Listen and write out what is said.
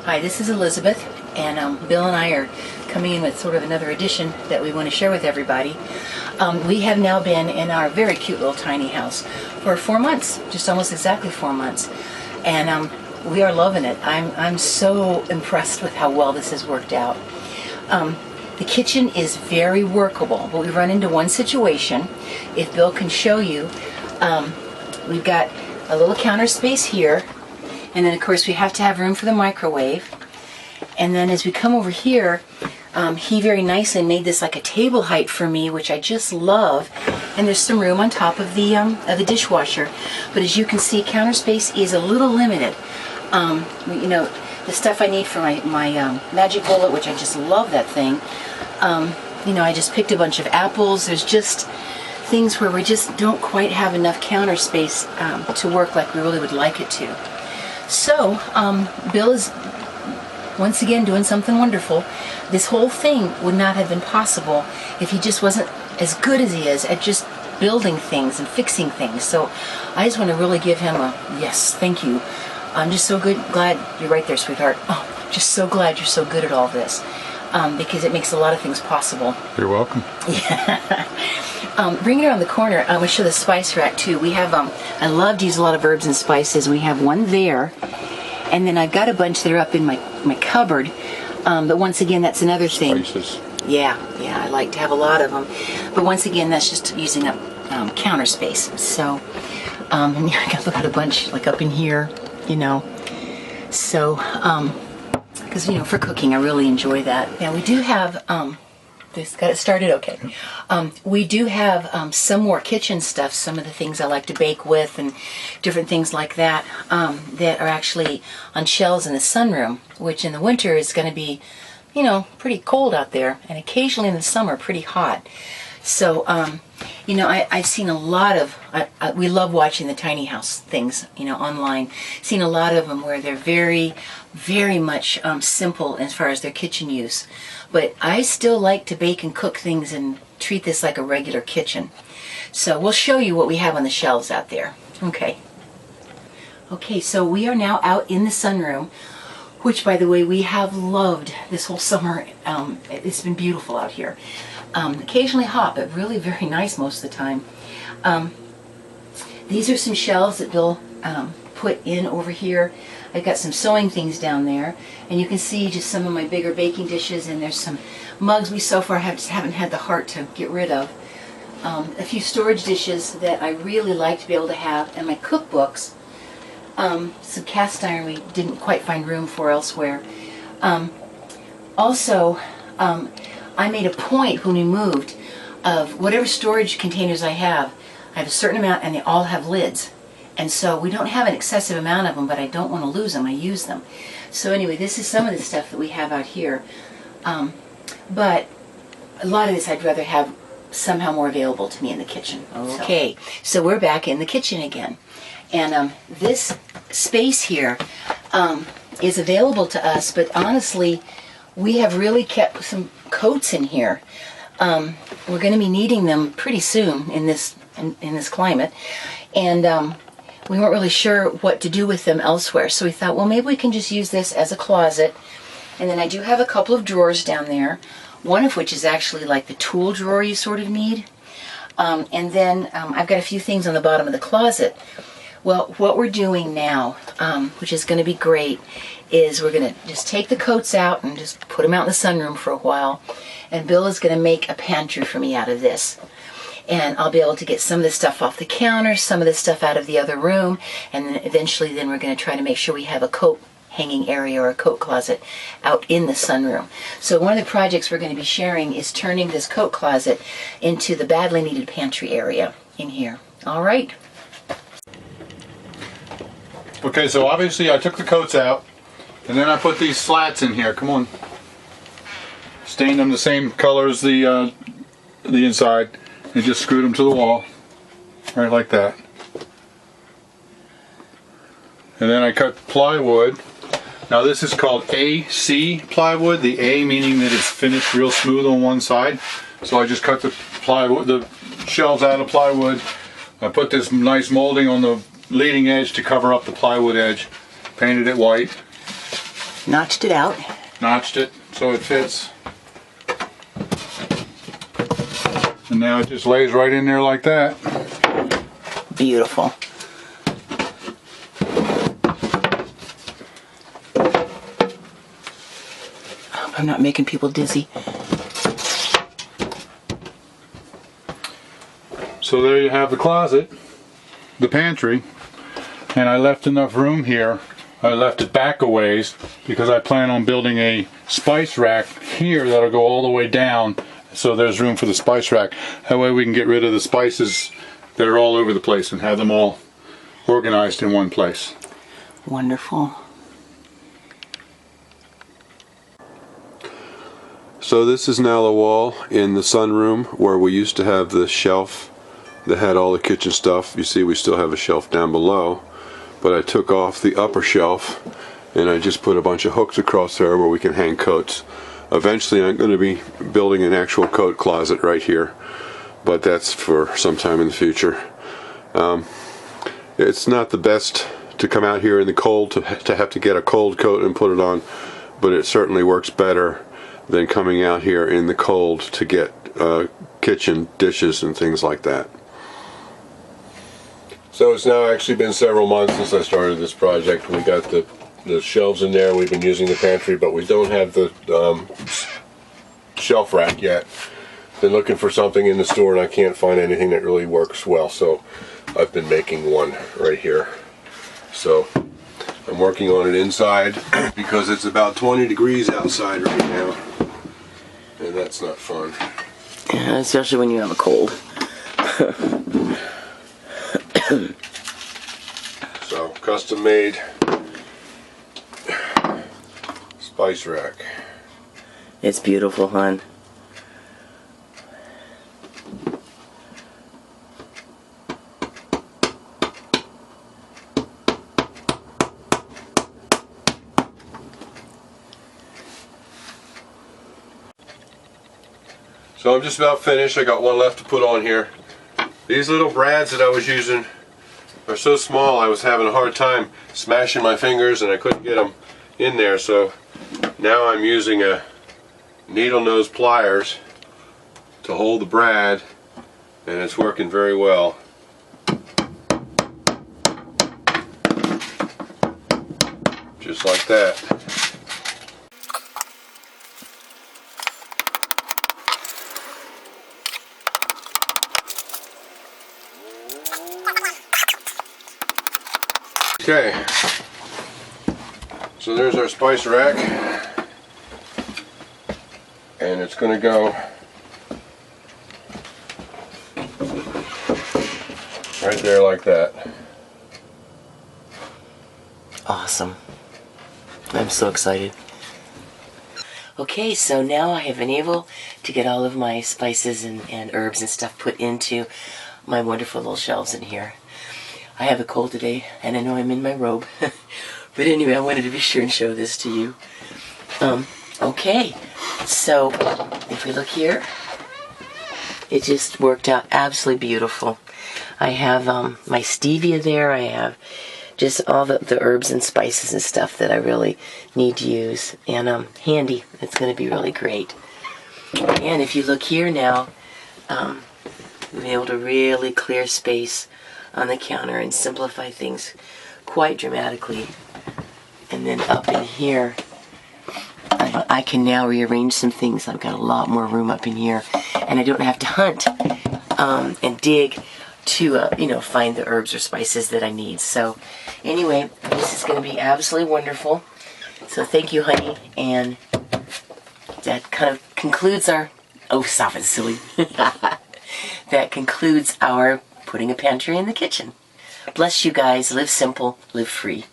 Hi, this is Elizabeth, and Bill and I are coming in with sort of another addition that we want to share with everybody. We have now been in our very cute little tiny house for 4 months, just almost exactly 4 months, and we are loving it. I'm so impressed with how well this has worked out. The kitchen is very workable, but we run into one situation. If Bill can show you, we've got a little counter space here, and then of course we have to have room for the microwave. And then as we come over here, he very nicely made this like a table height for me, which I just love. And there's some room on top of the dishwasher. But as you can see, counter space is a little limited. You know, the stuff I need for my magic bullet, which I just love that thing. You know, I just picked a bunch of apples. There's just things where we just don't quite have enough counter space to work like we really would like it to. So Bill is once again doing something wonderful. This whole thing would not have been possible if he just wasn't as good as he is at just building things and fixing things. So I just want to really give him a yes, thank you. I'm just so glad you're right there, sweetheart. Oh, just so glad you're so good at all this, because it makes a lot of things possible. You're welcome. Yeah. Bring it around the corner. I'm going to show the spice rack too. We have, I love to use a lot of herbs and spices. We have one there, and then I've got a bunch that are up in my cupboard. But once again, that's another thing. Spices. Yeah, I like to have a lot of them. But once again, that's just using up counter space. So, and I got a bunch like up in here, you know. So, because, you know, for cooking, I really enjoy that. Now, we do have, this got it started okay. We do have some more kitchen stuff, some of the things I like to bake with and different things like that, that are actually on shelves in the sunroom, which in the winter is going to be, you know, pretty cold out there, and occasionally in the summer pretty hot. So, you know, I've seen a lot of, we love watching the tiny house things, you know, online. Seen a lot of them where they're very, very much simple as far as their kitchen use. But I still like to bake and cook things and treat this like a regular kitchen. So we'll show you what we have on the shelves out there. Okay. Okay, so we are now out in the sunroom, which, by the way, we have loved this whole summer. It's been beautiful out here. Occasionally hot, but really very nice most of the time. These are some shelves that Bill put in over here. I've got some sewing things down there, and you can see just some of my bigger baking dishes, and there's some mugs we so far just haven't had the heart to get rid of. A few storage dishes that I really like to be able to have, and my cookbooks. Some cast iron we didn't quite find room for elsewhere. Also, I made a point when we moved of whatever storage containers I have a certain amount, and they all have lids. And so we don't have an excessive amount of them, but I don't want to lose them. I use them. So anyway, this is some of the stuff that we have out here. But a lot of this I'd rather have somehow more available to me in the kitchen. Okay, so we're back in the kitchen again. And this space here is available to us, but honestly, we have really kept some coats in here. We're going to be needing them pretty soon in this climate. And we weren't really sure what to do with them elsewhere, so we thought, well, maybe we can just use this as a closet. And then I do have a couple of drawers down there, one of which is actually like the tool drawer you sort of need. And then I've got a few things on the bottom of the closet. Well, what we're doing now, which is going to be great, is we're going to just take the coats out and just put them out in the sunroom for a while. And Bill is going to make a pantry for me out of this. And I'll be able to get some of the stuff off the counter, some of the stuff out of the other room, and then eventually we're going to try to make sure we have a coat hanging area or a coat closet out in the sunroom. So one of the projects we're going to be sharing is turning this coat closet into the badly needed pantry area in here. All right. Okay, so obviously I took the coats out, and then I put these slats in here. Come on. Stained them the same color as the inside. And just screwed them to the wall, right like that. And then I cut plywood. Now this is called AC plywood, the A meaning that it's finished real smooth on one side. So I just cut the plywood, the shelves out of plywood. I put this nice molding on the leading edge to cover up the plywood edge. Painted it white. Notched it out. Notched it so it fits. And now it just lays right in there like that. Beautiful. I hope I'm not making people dizzy. So there you have the closet, the pantry, and I left enough room here. I left it back a ways because I plan on building a spice rack here that'll go all the way down, so there's room for the spice rack. That way we can get rid of the spices that are all over the place and have them all organized in one place. Wonderful. So this is now the wall in the sunroom where we used to have the shelf that had all the kitchen stuff. You see we still have a shelf down below, but I took off the upper shelf and I just put a bunch of hooks across there where we can hang coats. Eventually I'm going to be building an actual coat closet right here, but that's for some time in the future. It's not the best to come out here in the cold to have to get a cold coat and put it on, but it certainly works better than coming out here in the cold to get kitchen dishes and things like that. So it's now actually been several months since I started this project. We got the shelves in there, we've been using the pantry, but we don't have the shelf rack yet. Been looking for something in the store and I can't find anything that really works well, so I've been making one right here. So I'm working on it inside because it's about 20 degrees outside right now, and that's not fun. Yeah, especially when you have a cold. So, custom made spice rack. It's beautiful, hon. So I'm just about finished. I got one left to put on here. These little brads that I was using are so small I was having a hard time smashing my fingers and I couldn't get them in there, so now I'm using a needle nose pliers to hold the brad, and it's working very well. Just like that. Okay, so there's our spice rack, and it's going to go right there like that. Awesome. I'm so excited. Okay, so now I have been able to get all of my spices and herbs and stuff put into my wonderful little shelves in here. I have a cold today, and I know I'm in my robe. But anyway, I wanted to be sure and show this to you. Okay, so if we look here, it just worked out absolutely beautiful. I have my stevia there. I have just all the herbs and spices and stuff that I really need to use. And handy. It's going to be really great. And if you look here now, we've been able to really clear space on the counter and simplify things quite dramatically. And then up in here, I can now rearrange some things. I've got a lot more room up in here, and I don't have to hunt and dig to find the herbs or spices that I need. So anyway, this is going to be absolutely wonderful. So thank you, honey, and that kind of concludes our stop it, silly. That concludes our putting a pantry in the kitchen. Bless you guys. Live simple, live free.